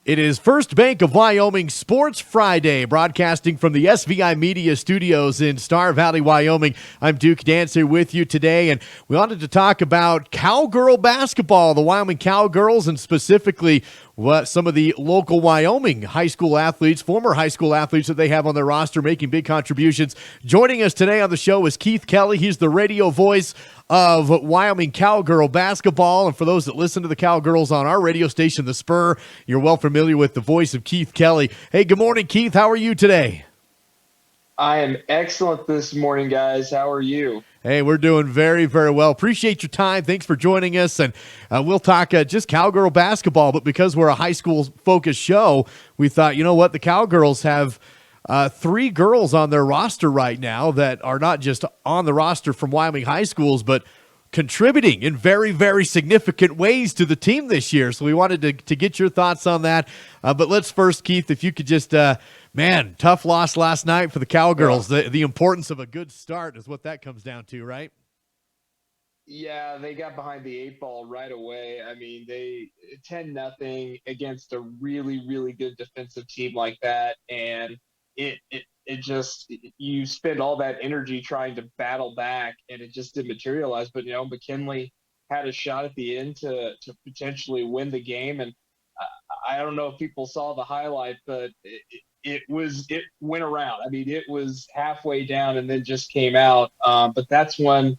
It is First Bank of Wyoming Sports Friday, broadcasting from the SVI Media Studios in Star Valley, Wyoming. I'm Duke Dancer with you today, and we wanted to talk about cowgirl basketball, the Wyoming Cowgirls, and specifically what some of the local Wyoming high school athletes, former high school athletes that they have on their roster making big contributions. Joining us today on the show is Keith Kelley. He's the radio voice of Wyoming Cowgirl Basketball. And for those that listen to the Cowgirls on our radio station, The Spur, you're well familiar with the voice of Keith Kelley. Hey, good morning, Keith. How are you today? I am excellent this morning, guys. How are you? Hey, we're doing very, very well. Appreciate your time. Thanks for joining us. And we'll talk just Cowgirl basketball, but because we're a high school-focused show, we thought, you know what, the Cowgirls have three girls on their roster right now that are not just on the roster from Wyoming high schools, but contributing in very, very significant ways to the team this year. So we wanted to get your thoughts on that. But let's first, Keith, if you could just, tough loss last night for the Cowgirls. Yeah. The importance of a good start is what that comes down to, right? Yeah, they got behind the eight ball right away. I mean, they 10-0 against a really, really good defensive team like that. And it just, you spend all that energy trying to battle back, and it just didn't materialize. But, McKinley had a shot at the end to potentially win the game. And I don't know if people saw the highlight, but it went around. I mean, it was halfway down and then just came out. But that's when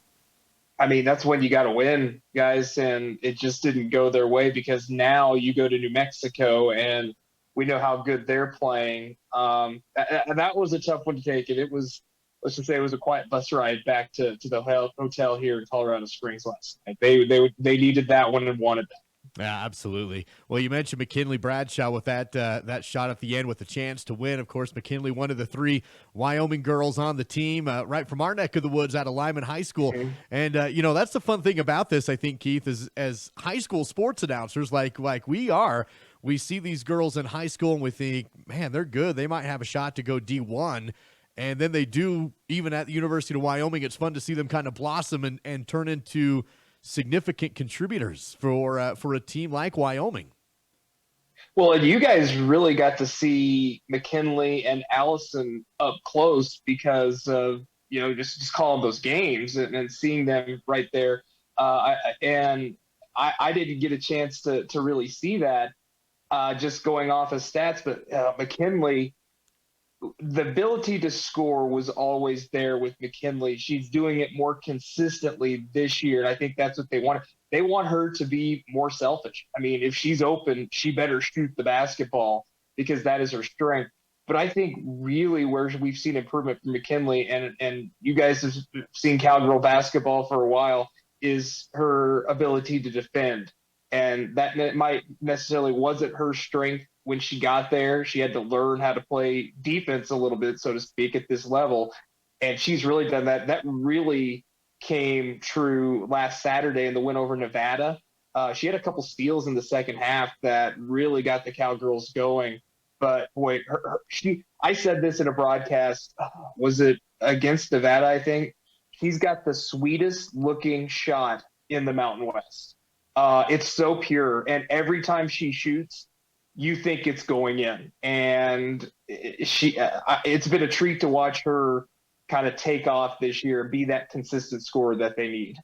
you got to win, guys. And it just didn't go their way, because now you go to New Mexico and we know how good they're playing. And that was a tough one to take. And it was, let's just say, it was a quiet bus ride back to the hotel here in Colorado Springs last night. They needed that one and wanted that. Yeah, absolutely. Well, you mentioned McKinely Bradshaw with that shot at the end with a chance to win. Of course, McKinley, one of the three Wyoming girls on the team, right from our neck of the woods out of Lyman High School. Mm-hmm. And, that's the fun thing about this, I think, Keith, is as high school sports announcers like we are, we see these girls in high school and we think, man, they're good. They might have a shot to go D1. And then they do, even at the University of Wyoming. It's fun to see them kind of blossom and turn into significant contributors for a team like Wyoming. Well, and you guys really got to see McKinley and Allison up close because of, just calling those games and seeing them right there. I didn't get a chance to really see that just going off of stats, but McKinley, the ability to score was always there with McKinley. She's doing it more consistently this year, and I think that's what they want. They want her to be more selfish. I mean, if she's open, she better shoot the basketball because that is her strength. But I think really where we've seen improvement from McKinley, and you guys have seen Cowgirl basketball for a while, is her ability to defend. And that might necessarily wasn't her strength when she got there. She had to learn how to play defense a little bit, so to speak, at this level. And she's really done that. That really came true last Saturday in the win over Nevada. She had a couple steals in the second half that really got the Cowgirls going. But boy, I said this in a broadcast. Was it against Nevada, I think? She's got the sweetest looking shot in the Mountain West. It's so pure. And every time she shoots, you think it's going in. And it's been a treat to watch her kind of take off this year, be that consistent scorer that they need.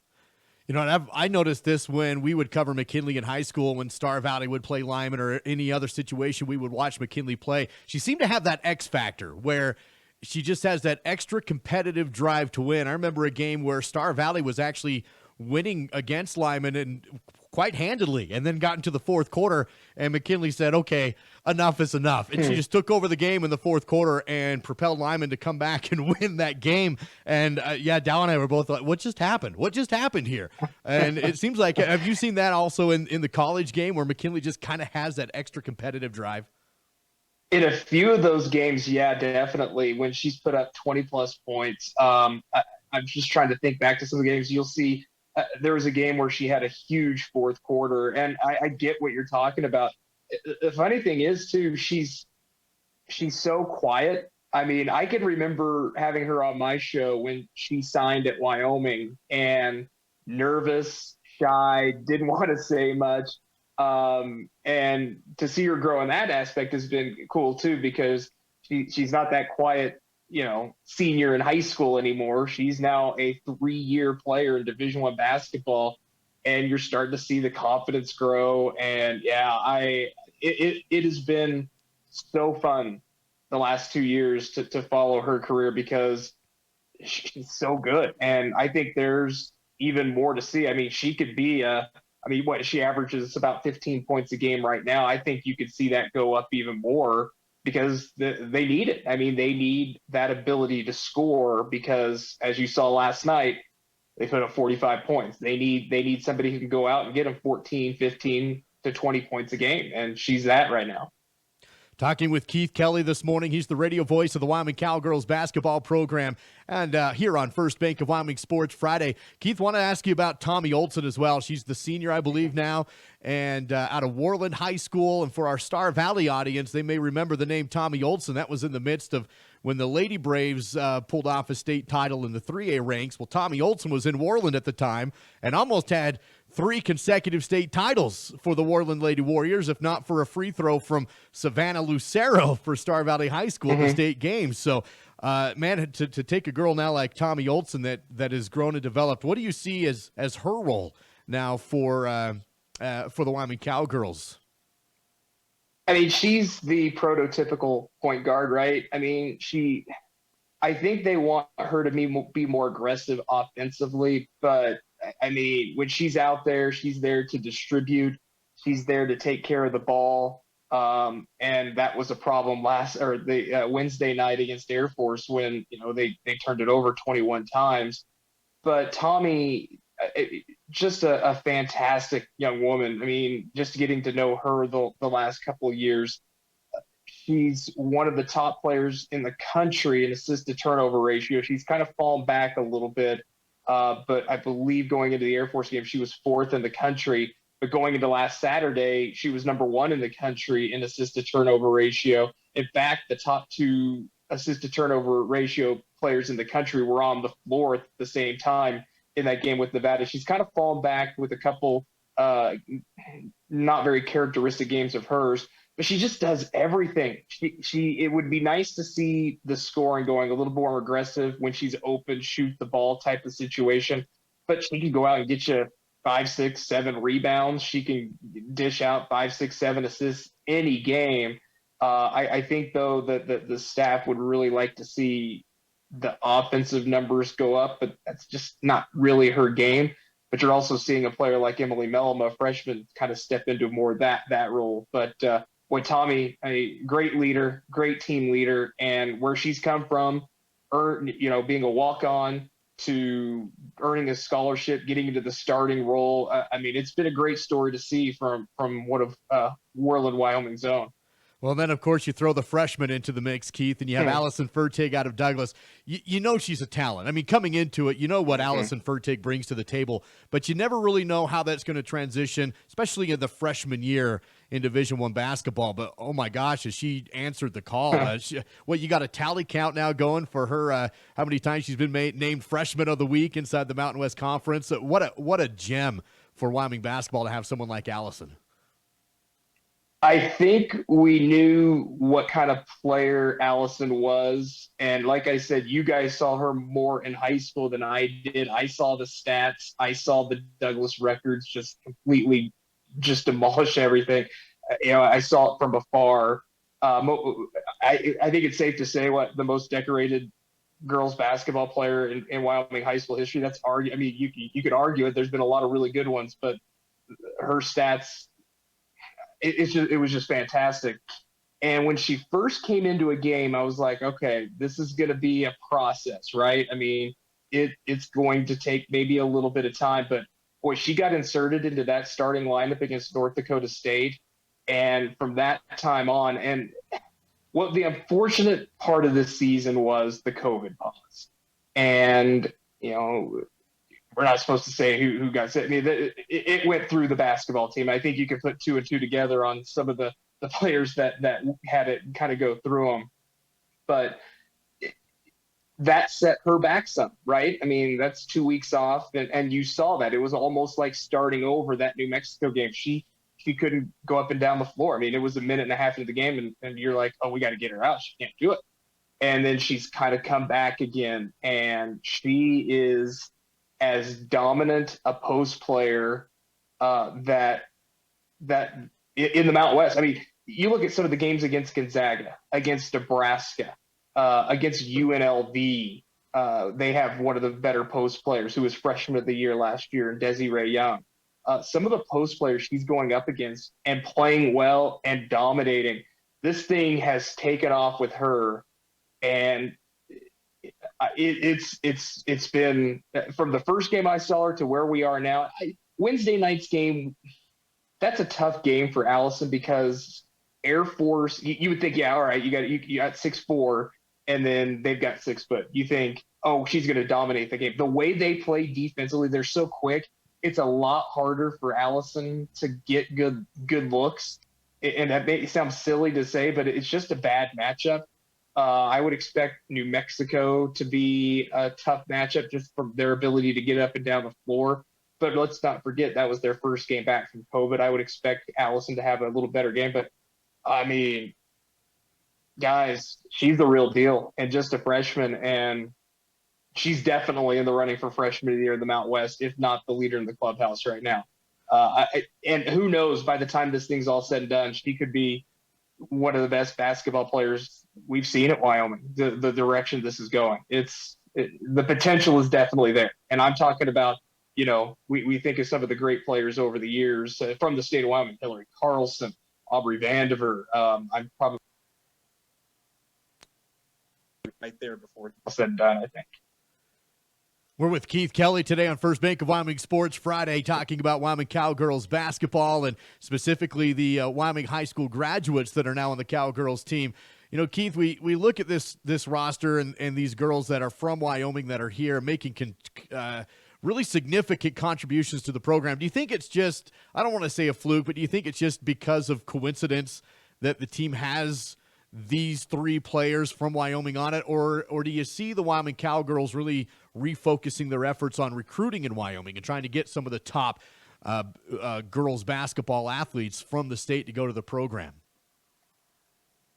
And I noticed this when we would cover McKinley in high school, when Star Valley would play Lyman or any other situation, we would watch McKinley play. She seemed to have that X factor where she just has that extra competitive drive to win. I remember a game where Star Valley was actually winning against Lyman and quite handily, and then got into the fourth quarter, and McKinley said, okay, enough is enough. And she just took over the game in the fourth quarter and propelled Lyman to come back and win that game. And Dal and I were both like, what just happened? What just happened here? And it seems like, have you seen that also in the college game where McKinley just kind of has that extra competitive drive? In a few of those games, yeah, definitely. When she's put up 20-plus points, I'm just trying to think back to some of the games. You'll see there was a game where she had a huge fourth quarter, and I get what you're talking about. The funny thing is, too, she's so quiet. I mean, I can remember having her on my show when she signed at Wyoming, and nervous, shy, didn't want to say much. And to see her grow in that aspect has been cool too, because she's not that quiet, senior in high school anymore. She's now a 3-year player in Division I basketball, and you're starting to see the confidence grow. And it has been so fun the last 2 years to follow her career, because she's so good. And I think there's even more to see. I mean, she could be what she averages about 15 points a game right now. I think you could see that go up even more, because they need it. I mean, they need that ability to score, because as you saw last night, they put up 45 points. They need somebody who can go out and get them 14, 15 to 20 points a game. And she's that right now. Talking with Keith Kelley this morning. He's the radio voice of the Wyoming Cowgirls basketball program. And here on First Bank of Wyoming Sports Friday, Keith, want to ask you about Tommi Olsen as well. She's the senior, I believe, now, and out of Worland High School. And for our Star Valley audience, they may remember the name Tommi Olsen. That was in the midst of when the Lady Braves pulled off a state title in the 3A ranks. Well, Tommi Olsen was in Worland at the time and almost had 3 consecutive state titles for the Worland Lady Warriors, if not for a free throw from Savannah Lucero for Star Valley High School in the state games. So, man, to take a girl now like Tommi Olsen that has grown and developed, what do you see as her role now for the Wyoming Cowgirls? I mean, she's the prototypical point guard, right? I mean, I think they want her to be more aggressive offensively, but I mean, when she's out there, she's there to distribute. She's there to take care of the ball. And that was a problem the Wednesday night against Air Force, when, they turned it over 21 times. But Tommi, just a fantastic young woman. I mean, just getting to know her the last couple of years, she's one of the top players in the country in assist to turnover ratio. She's kind of fallen back a little bit. But I believe going into the Air Force game, she was 4th in the country. But going into last Saturday, she was number 1 in the country in assist to turnover ratio. In fact, the top 2 assist to turnover ratio players in the country were on the floor at the same time in that game with Nevada. She's kind of fallen back with a couple not very characteristic games of hers, but she just does everything. It would be nice to see the scoring going a little more aggressive when she's open, shoot the ball type of situation. But she can go out and get you 5, 6, 7 rebounds. She can dish out 5, 6, 7 assists any game. I think, though, that the staff would really like to see the offensive numbers go up, but that's just not really her game. But you're also seeing a player like Emily Mellema, a freshman, kind of step into more of that role. But boy, Tommi, a great leader, great team leader, and where she's come from, being a walk-on to earning a scholarship, getting into the starting role. I mean, it's been a great story to see from one of Worland, Wyoming's own. Well, then, of course, you throw the freshman into the mix, Keith, and you have Allison Fertig out of Douglas. You know she's a talent. I mean, coming into it, you know what Allison Fertig brings to the table, but you never really know how that's going to transition, especially in the freshman year in Division I basketball. But, oh, my gosh, has she answered the call. You got a tally count now going for her, how many times she's been named Freshman of the Week inside the Mountain West Conference. What a gem for Wyoming basketball to have someone like Allison. I think we knew what kind of player Allison was. And like I said, you guys saw her more in high school than I did. I saw the stats. I saw the Douglas records just completely just demolish everything. I saw it from afar. I think it's safe to say the most decorated girls basketball player in Wyoming high school history. I mean, you could argue it. There's been a lot of really good ones, but her stats, it was just fantastic. And when she first came into a game, I was like, okay, this is going to be a process, right? I mean, it's going to take maybe a little bit of time, but boy, she got inserted into that starting lineup against North Dakota State. And from that time on, and what the unfortunate part of this season was the COVID pause. And, we're not supposed to say who got sick. I mean, it went through the basketball team. I think you could put 2 and 2 together on some of the players that had it kind of go through them. But that set her back some, right? I mean, that's 2 weeks off. And you saw that. It was almost like starting over that New Mexico game. She she couldn't go up and down the floor. I mean, it was a minute and a half into the game, and you're like, oh, we got to get her out. She can't do it. And then she's kind of come back again, and she is as dominant a post player that in the Mountain West. I mean, you look at some of the games against Gonzaga, against Nebraska, against UNLV. They have one of the better post players who was freshman of the year last year, Desiree Young. Some of the post players she's going up against and playing well and dominating. This thing has taken off with her, and it's been from the first game I saw her to where we are now. Wednesday night's game, that's a tough game for Allison because Air Force. You would think, yeah, all right, you got 6'4", and then they've got 6 foot. You think, oh, she's going to dominate the game. The way they play defensively, they're so quick. It's a lot harder for Allison to get good looks. And that may sound silly to say, but it's just a bad matchup. I would expect New Mexico to be a tough matchup just from their ability to get up and down the floor. But let's not forget that was their first game back from COVID. I would expect Allison to have a little better game. But, I mean, guys, she's the real deal and just a freshman. And she's definitely in the running for freshman of the year in the Mountain West, if not the leader in the clubhouse right now. And who knows, by the time this thing's all said and done, she could be one of the best basketball players we've seen at Wyoming. The direction this is going, the potential is definitely there. And I'm talking about, we think of some of the great players over the years from the state of Wyoming: Hillary Carlson, Aubrey Vandiver. I'm probably right there before it's all said and done, I think. We're with Keith Kelley today on First Bank of Wyoming Sports Friday, talking about Wyoming Cowgirls basketball and specifically the Wyoming high school graduates that are now on the Cowgirls team. Keith, we look at this roster and these girls that are from Wyoming that are here making really significant contributions to the program. Do you think it's just, I don't want to say a fluke, but do you think it's just because of coincidence that the team has these 3 players from Wyoming on it, or do you see the Wyoming Cowgirls really refocusing their efforts on recruiting in Wyoming and trying to get some of the top girls basketball athletes from the state to go to the program?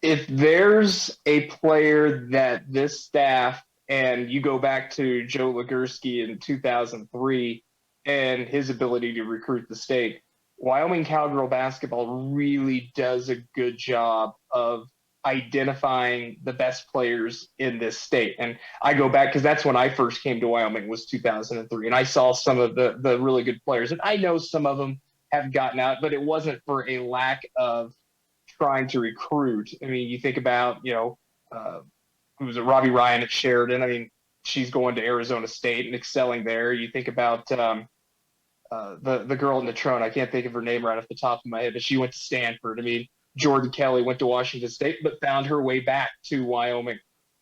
If there's a player that this staff, and you go back to Joe Legursky in 2003 and his ability to recruit the state, Wyoming Cowgirl basketball really does a good job of identifying the best players in this state. And I go back because that's when I first came to Wyoming, was 2003. And I saw some of the really good players. And I know some of them have gotten out, but it wasn't for a lack of trying to recruit. I mean, you think about, who was it, Robbie Ryan at Sheridan. I mean, she's going to Arizona State and excelling there. You think about the girl in the Trone. I can't think of her name right off the top of my head, but she went to Stanford. I mean, Jordan Kelley went to Washington State, but found her way back to Wyoming.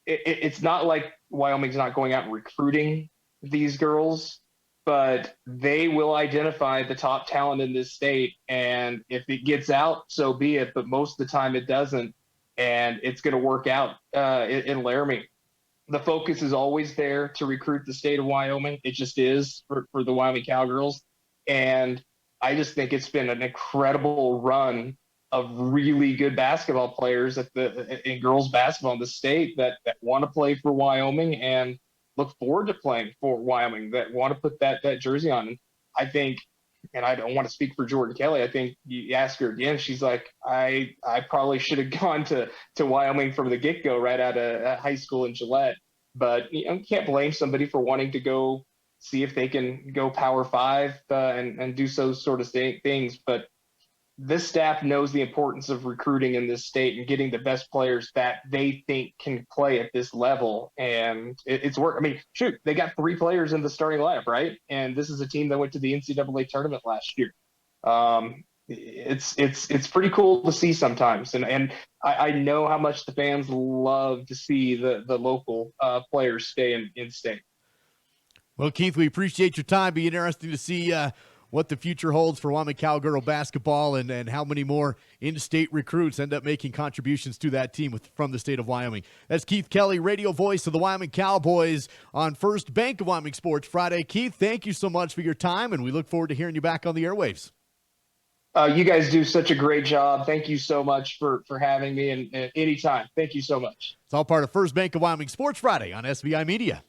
It's not like Wyoming's not going out and recruiting these girls, but they will identify the top talent in this state. And if it gets out, so be it. But most of the time it doesn't. And it's going to work out in Laramie. The focus is always there to recruit the state of Wyoming. It just is for the Wyoming Cowgirls. And I just think it's been an incredible run of really good basketball players in girls basketball in the state that want to play for Wyoming and look forward to playing for Wyoming, that want to put that jersey on. And I think, and I don't want to speak for Jordan Kelley, I think you ask her again, she's like, I probably should have gone to Wyoming from the get-go right out of high school in Gillette. But you can't blame somebody for wanting to go see if they can go Power 5 and do so sort of things. But this staff knows the importance of recruiting in this state and getting the best players that they think can play at this level. And it's work. I mean, shoot, they got 3 players in the starting lineup, right? And this is a team that went to the NCAA tournament last year. It's pretty cool to see sometimes. And I know how much the fans love to see the local players stay in state. Well, Keith, we appreciate your time. Be interesting to see what the future holds for Wyoming Cowgirl basketball and how many more in-state recruits end up making contributions to that team from the state of Wyoming. That's Keith Kelley, radio voice of the Wyoming Cowboys on First Bank of Wyoming Sports Friday. Keith, thank you so much for your time, and we look forward to hearing you back on the airwaves. You guys do such a great job. Thank you so much for having me, and anytime. Thank you so much. It's all part of First Bank of Wyoming Sports Friday on SBI Media.